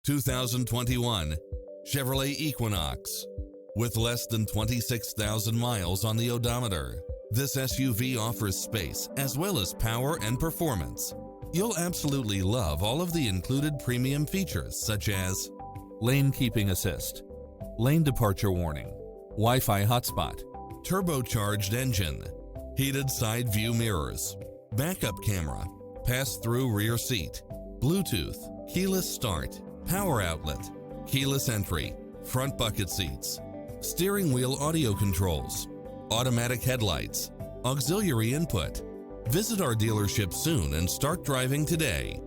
2021 Chevrolet Equinox. With less than 26,000 miles on the odometer, this SUV offers space as well as power and performance. You'll absolutely love all of the included premium features such as lane keeping assist, lane departure warning, Wi-Fi hotspot, turbocharged engine, heated side view mirrors, backup camera, pass-through rear seat, Bluetooth, keyless start, power outlet, keyless entry, front bucket seats, steering wheel audio controls, automatic headlights, auxiliary input. Visit our dealership soon and start driving today.